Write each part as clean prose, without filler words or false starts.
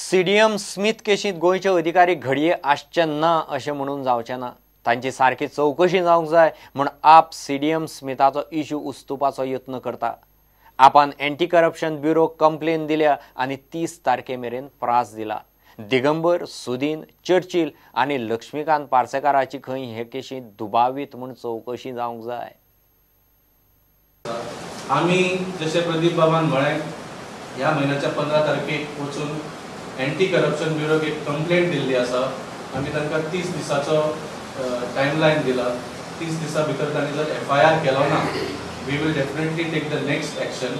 CDM Smith केशींत गोंयचे अधिकारी घडये आसचे ना अशें म्हणून जावचें ना। तांची सारकी चवकशी जावंक जाय म्हूण आप सीडीएम स्मिथाचो इश्यू उस्तुपाचो यत्न करता। आपान एंटी करप्शन ब्युरो कंप्लेन दिल्या आनी 30 तारखे मेरेन प्रास दिला। दिगंबर, सुदीन, चर्चिल आनी लक्ष्मीकांत पार्सेकाराची खंय हे केशींत दुबावीत म्हूण चवकशी जावंक जाय। आमी जशें प्रदीप बाबान म्हळें ह्या म्हयन्याच्या 15 तारखेक वचून एंटी करप्शन ब्युरोक एक कंप्लेंट दिल्ली आसा। आमी तांकां 30 दिसाचो टायमलायन दिला। 30 दिसा भितर तांणी जर FIR केलो ना, we will definitely take the next action.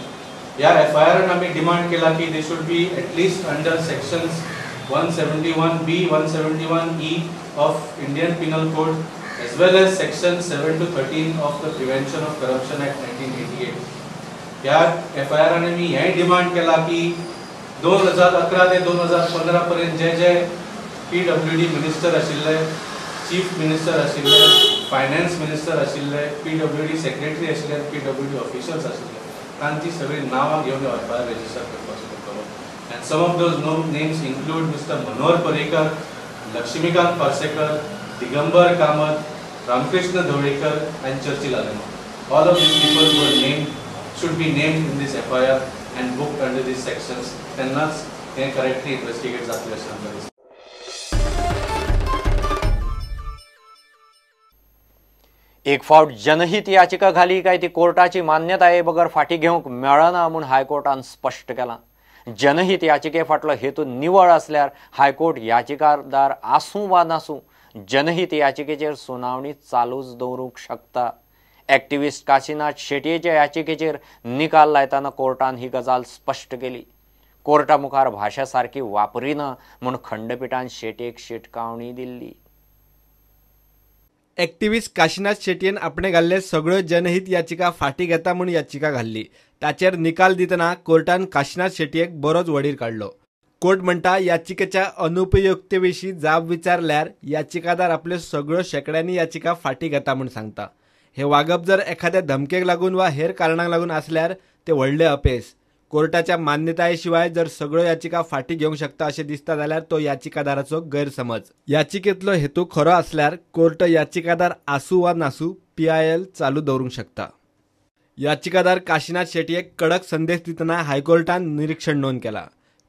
ह्या FIRन आमी डिमांड केला की they should be at least under sections 171B, 171E of Indian penal code as well as section 7 to 13 of the Prevention of Corruption Act 1988. ह्या FIRन आमी हें demand केला की 2011 ते 2015 पर्यंत जे PWD मिनिस्टर आशिल्ले, चीफ मिनिस्टर आशिल्ले, फायनान्स मिनिस्टर आशिल्ले, PWD सेक्रेटरी आशिल्ले, PWD ऑफिशियल्स आशिल्ले, तांची सगळी नांवां घेवन FIR रजिस्टर करपाचो पडटलो। And some of those names include Mr. Manor Parikar, Lakshmikant Parsekar, Digambar Kamath, Ramkrishna Dhorekar and Churchill Alema. All of these people should be named in this FIR and booked under these sections. Tennans they correctly investigate जातले अशें आमकां दिसता। एक फावट जनहित याचिका घाली काय ती कोर्टाची मान्यताये बगर फाटी घेवंक मेळना म्हूण हायकोर्टान स्पश्ट केलां। जनहित याचिके फाटलो हेतू निवळ असल्यार हायकोर्ट याचिकादार आसूं वा नासूं जनहित याचिकेचेर सुनावणी चालूच दवरूंक शकता। एक्टिविस्ट काशीनाथ शेटयेच्या याचिकेचेर निकाल लायतना कोर्टान ही गजाल स्पश्ट केली। कोर्टा मुखार भाशा सारकी वापरिना म्हूण खंडपीठान शेटयेक शिटकावणी दिल्ली। एक्टिविस्ट काशीनाथ शेटयेन आपणे घाल्ले सगळ्यो जनहित याचिका फाटी घेता म्हूण याचिका घाल्ली। ताचेर निकाल दितना कोर्टान काशीनाथ शेटयेक बरोच वडीर काडलो। कोर्ट म्हणटा याचिकेच्या अनुपयुक्तेविशीं जाब विचारल्यार याचिकादार आपल्यो सगळ्यो शेकड्यांनी याचिका फाटी घेता म्हूण सांगता। हे वागप जर एखाद्या धमकेक लागून वा हेर कारणांक लागून आसल्यार ते व्हडले अपेस। कोर्टाच्या मान्यताये शिवाय जर सगळ्यो याचिका फाटी घेवंक शकता अशें दिसता जाल्यार तो याचिकादाराचो गैरसमज। याचिकेंतलो हेतू खरो आसल्यार कोर्ट याचिकादार आसूं वा नासूं PIL चालू दवरूंक शकता। याचिकादार काशीनाथ शेटयेक कडक संदेश दितना हायकोर्टान निरीक्षण नोंद केला।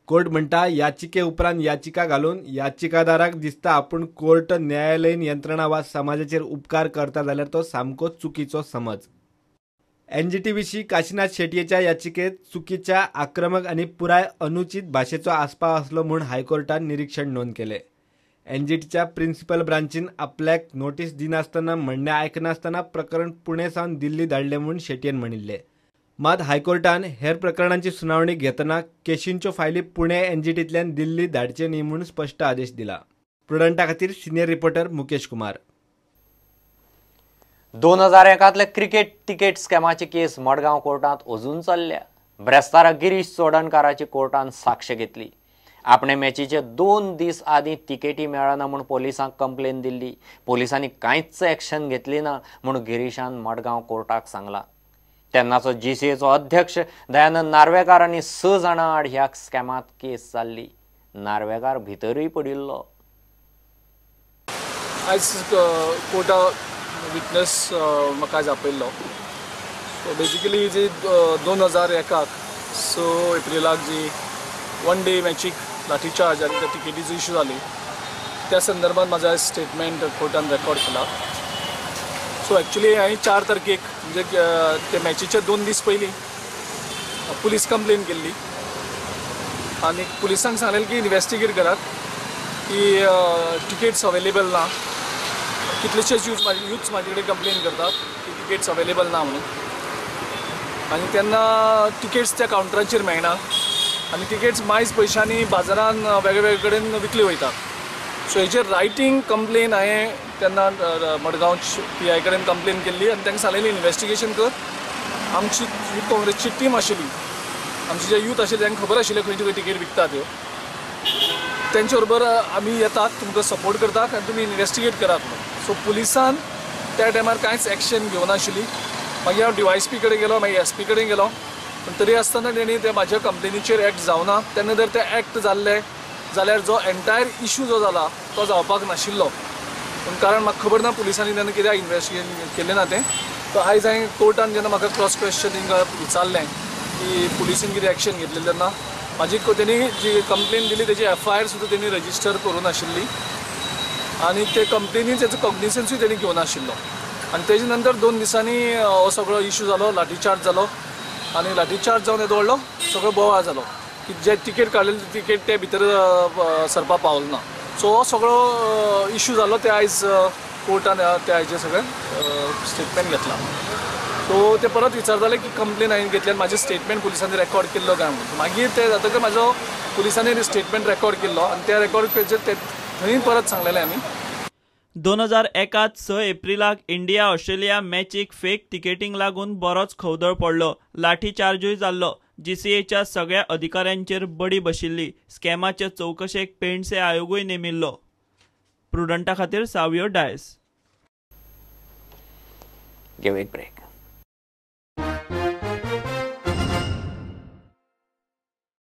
कोर्ट म्हणटा याचिके उपरांत याचिका घालून याचिकादाराक दिसता आपूण कोर्ट न्यायालयीन यंत्रणा वा समाजाचेर उपकार करता जाल्यार तो सामको चुकीचो समज। NGT विशीं काशीनाथ शेटयेच्या याचिकेत चुकीच्या, आक्रमक आनी पुराय अनुचित भाशेचो आस्पाव आसलो म्हूण हायकोर्टान निरीक्षण नोंद केलें। NGTच्या प्रिन्सिपल ब्रांचीन आपल्याक नोटीस दिनासतना म्हणणें आयकनासतना प्रकरण पुणे सावन दिल्ली धाडलें म्हूण शेटयेन म्हणिल्लें। मात हायकोर्टान हेर प्रकरणांची सुनावणी घेतना केशींच्यो फायली पुणे NGTंतल्यान दिल्ली धाडचे न्ही म्हूण स्पश्ट आदेश दिला। प्रुडंटा खातीर senior reporter Mukesh Kumar. 2001 cricket ticket स्कॅमाची केस मडगांव कोर्टात अजून चल्ल्या। ब्रेस्तारा गिरीश चोडणकाराची कोर्टान साक्ष घेतली। आपणे मॅचीचे 2 दीस आदीं तिकेटी मेळना म्हूण पोलिसांक कंप्लेन दिल्ली। पोलिसांनी कांयच एक्शन घेतली ना म्हूण गिरीशान मडगांव कोर्टाक सांगलां। तेन्नाचो GCAचो अध्यक्ष दयानंद नार्वेकार आनी 6 जाणां आड ह्या स्कॅमात केस जाल्ली। नार्वेकार भितरूय पडिल्लो। आयज कोर्टा विटनेस म्हाका आज आपयल्लो। सो बेजिकली जी 2001 6 एप्रिलाक जी 1 डे मॅचीक लाठीचार्ज आनी त्या टिकेटीचो इश्यू जाली त्या संदर्भात माझा स्टेटमेंट कोर्टान रेकॉर्ड केला। सो एक्चुअली हांवें 4 तारखेक म्हणजे ते मॅचीच्या 2 दीस पयलीं पुलीस कंप्लेन केल्ली आनी पुलिसांक सांगलेलें की इन्वेस्टिगेट करात की टिकेट्स अवेलेबल ना। कितलेशेच यूथ्स म्हाजे कडेन कंप्लेन करतात की टिकेट्स अवेलेबल ना म्हणून आनी तेन्ना टिकेट्स त्या कावंटराचेर मेळना आनी टिकेट्स मायज पयशांनी बाजारान वेगळे कडेन विकल्यो वयतात। सो हेचेर रायटींग कंप्लेन हांवें तेन्ना मडगांव PI कडेन कंप्लेन केल्ली आनी तांकां सांगलेलें इन्वेस्टिगेशन कर। आमची यूथ काँग्रेसची टीम आशिल्ली, आमचे जे यूथ आशिल्ले तांकां खबर आशिल्लें खंयच्यो टिकेट विकतात ह्यो। तेंचे बरोबर आमी येतात, तुमकां सपोर्ट करतात आनी तुमी इन्वेस्टिगेट करात म्हणून। सो पुलिसान त्या टायमार कांयच एक्शन घेवनाशिल्ली। मागीर हांव DYSP कडेन गेलो, मागीर SP कडेन गेलो, पण तरी आसतना तेणी ते म्हाज्या कंप्लेनीचेर एक्ट जावना। तेन्ना जर ते एक्ट जाल्ले जाल्यार जो एंटायर इशू जो जाला तो जावपाक नाशिल्लो. पूण कारण म्हाका खबर ना पुलिसांनी तेन्ना कित्याक इन्वेस्टिगेट केलें ना तें. तो आयज हांवें कोर्टान जेन्ना म्हाका क्रॉस क्वेश्चनिंग विचारलें की पुलिसीन कितें एक्शन घेतलें तेन्ना म्हाजी तेणी जी कंप्लेन दिली तेजी FIR सुद्दां तेणी रजिस्टर करूं नाशिल्ली आनी ते कंप्लेनीन तेजो कॉग्निसन्सूय तेणी घेवं नाशिल्लो. आनी तेजे नंतर 2 दिसांनी हो सगळो इशू जालो, लाठीचार्ज जालो आनी लाठीचार्ज जावन येदो व्हडलो सगळो बोवाळ जालो की जे तिकेट काडलेली तिकेट ते भितर सरपाक पावलो ना. सो हो सगळो इशू जालो ते आयज कोर्टान ते हाजे सगळें स्टेटमेंट घेतला. सो ते परत विचारताले की कंप्लेन हांवें घेतली आनी म्हाजें स्टेटमेंट पुलिसांनी रेकॉर्ड केल्लो काय म्हणून. मागीर ते जातकीर म्हाजो पुलिसांनी स्टेटमेंट रेकॉर्ड केल्लो आनी त्या रेकॉर्ड थंय परत सांगलेलें आमी 2001 6 एप्रिलाक इंडिया ऑस्ट्रेलिया मॅचीक फेक तिकेटींक लागून बरोच खवदळ पडलो. लाठीचार्जूय जाल्लो. GCAच्या सगळ्या अधिकाऱ्यांचेर बडी बशिल्ली. स्कॅमाचे चवकशेक पेंडसे आयोगूय नेमिल्लो. प्रुडंटा खातीर सावियो डायस. गिव एक ब्रेक.